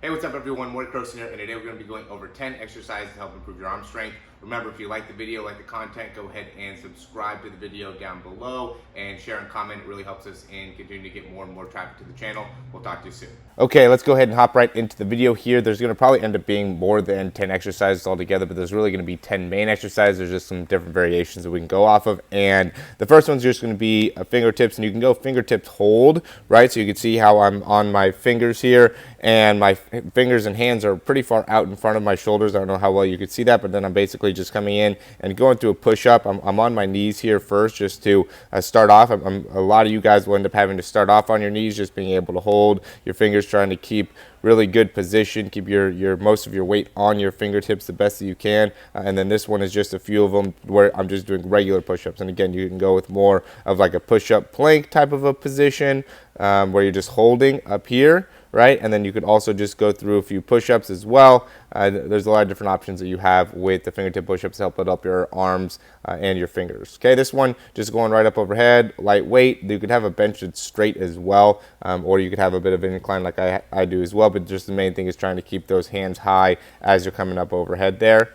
Hey, what's up everyone? Morey Croson here, and today we're going to be going over 10 exercises to help improve your arm strength. Remember, if you like the video, like the content, go ahead and subscribe to the video down below and share and comment. It really helps us in continuing to get more and more traffic to the channel. We'll talk to you soon. Okay, let's go ahead and hop right into the video here. There's going to probably end up being more than 10 exercises altogether, but there's really going to be 10 main exercises. There's just some different variations that we can go off of. And the first one's just going to be fingertips, and you can go fingertips hold, right? So you can see how I'm on my fingers here, and my fingers and hands are pretty far out in front of my shoulders. I don't know how well you can see that, but then I'm basically just coming in and going through a push-up. I'm on my knees here first just to start off. A lot of you guys will end up having to start off on your knees, just being able to hold your fingers, trying to keep really good position, keep your most of your weight on your fingertips the best that you can. And then this one is just a few of them where I'm just doing regular push-ups. And again, you can go with more of like a push-up plank type of a position where you're just holding up here, right? And then you could also just go through a few push-ups as well. There's a lot of different options that you have with the fingertip push-ups to help build up your arms and your fingers. Okay, this one just going right up overhead, lightweight. You could have a bench that's straight as well, or you could have a bit of an incline like I do as well, but just the main thing is trying to keep those hands high as you're coming up overhead there.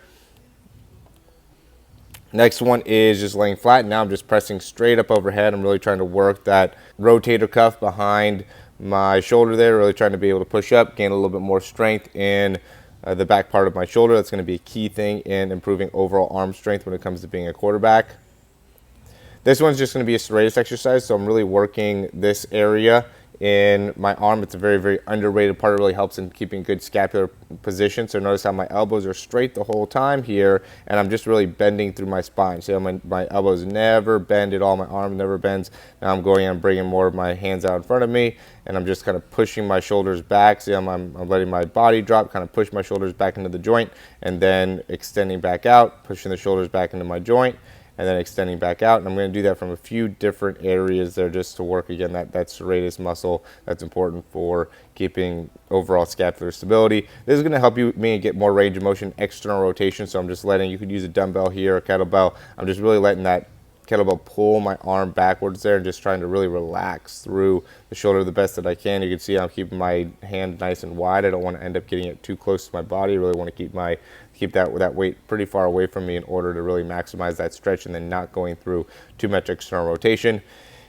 Next one is just laying flat. Now I'm just pressing straight up overhead. I'm really trying to work that rotator cuff behind my shoulder there, really trying to be able to push up, gain a little bit more strength in the back part of my shoulder. That's going to be a key thing in improving overall arm strength when it comes to being a quarterback. This one's just going to be a serratus exercise, so I'm really working this area in my arm. It's a very, very underrated part. It really helps in keeping good scapular position. So notice how my elbows are straight the whole time here, and I'm just really bending through my spine. See how my elbows never bend at all. My arm never bends. Now I'm going and bringing more of my hands out in front of me, and I'm just kind of pushing my shoulders back. See, I'm letting my body drop, kind of push my shoulders back into the joint, and then extending back out, pushing the shoulders back into my joint, and then extending back out. And I'm going to do that from a few different areas there just to work, again, that serratus muscle that's important for keeping overall scapular stability. This is going to help me get more range of motion, external rotation. So I'm just letting, you could use a dumbbell here, a kettlebell. I'm just really letting that kettlebell pull my arm backwards there and just trying to really relax through the shoulder the best that I can. You can see I'm keeping my hand nice and wide. I don't want to end up getting it too close to my body. I really want to keep that weight pretty far away from me in order to really maximize that stretch and then not going through too much external rotation.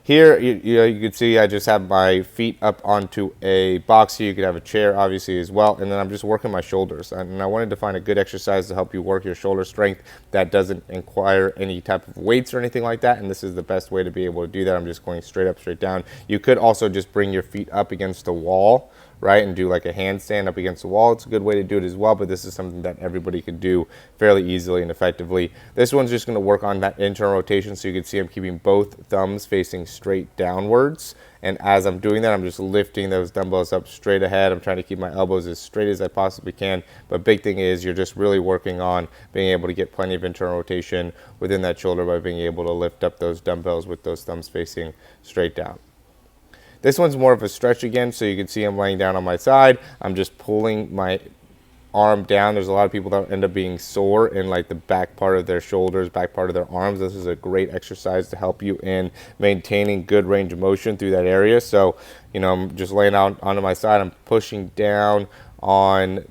Here, you can see I just have my feet up onto a box here. You could have a chair, obviously, as well. And then I'm just working my shoulders. And I wanted to find a good exercise to help you work your shoulder strength that doesn't require any type of weights or anything like that. And this is the best way to be able to do that. I'm just going straight up, straight down. You could also just bring your feet up against the wall, right, and do like a handstand up against the wall. It's a good way to do it as well, but this is something that everybody could do fairly easily and effectively. This one's just going to work on that internal rotation, so you can see I'm keeping both thumbs facing straight downwards, and as I'm doing that, I'm just lifting those dumbbells up straight ahead. I'm trying to keep my elbows as straight as I possibly can, but big thing is you're just really working on being able to get plenty of internal rotation within that shoulder by being able to lift up those dumbbells with those thumbs facing straight down. This one's more of a stretch again, so you can see I'm laying down on my side. I'm just pulling my arm down. There's a lot of people that end up being sore in like the back part of their shoulders, back part of their arms. This is a great exercise to help you in maintaining good range of motion through that area. So, I'm just laying out onto my side. I'm pushing down on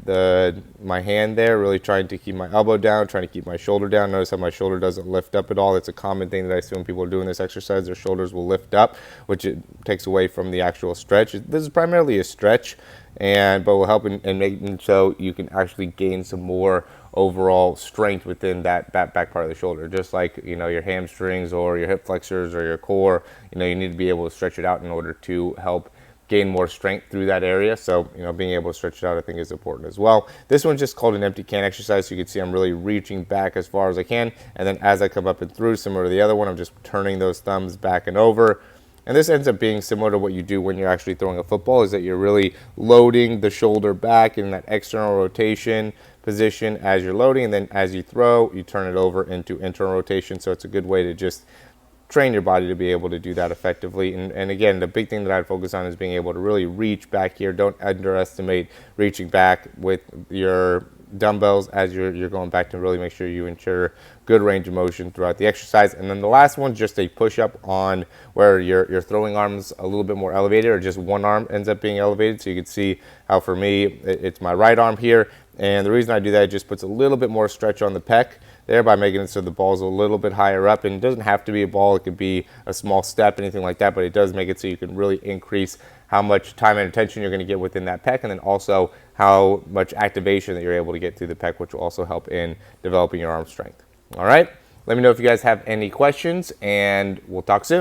my hand there, really trying to keep my elbow down, trying to keep my shoulder down. Notice how my shoulder doesn't lift up at all. It's a common thing that I see when people are doing this exercise. Their shoulders will lift up, which it takes away from the actual stretch. This is primarily a stretch, but will help in making so you can actually gain some more overall strength within that back part of the shoulder. Just like, your hamstrings or your hip flexors or your core, you need to be able to stretch it out in order to help gain more strength through that area. So, being able to stretch it out, I think, is important as well. This one's just called an empty can exercise. So you can see I'm really reaching back as far as I can. And then as I come up and through, similar to the other one, I'm just turning those thumbs back and over. And this ends up being similar to what you do when you're actually throwing a football, is that you're really loading the shoulder back in that external rotation position as you're loading. And then as you throw, you turn it over into internal rotation. So it's a good way to just train your body to be able to do that effectively. And again, the big thing that I'd focus on is being able to really reach back here. Don't underestimate reaching back with your dumbbells as you're going back to really make sure you ensure good range of motion throughout the exercise. And then the last one, just a push-up on where your throwing arm's a little bit more elevated, or just one arm ends up being elevated. So you can see how for me, it's my right arm here. And the reason I do that, it just puts a little bit more stretch on the pec there by making it so the ball's a little bit higher up. And it doesn't have to be a ball, it could be a small step, anything like that, but it does make it so you can really increase how much time and attention you're going to get within that pec, and then also how much activation that you're able to get through the pec, which will also help in developing your arm strength. All right, let me know if you guys have any questions, and we'll talk soon.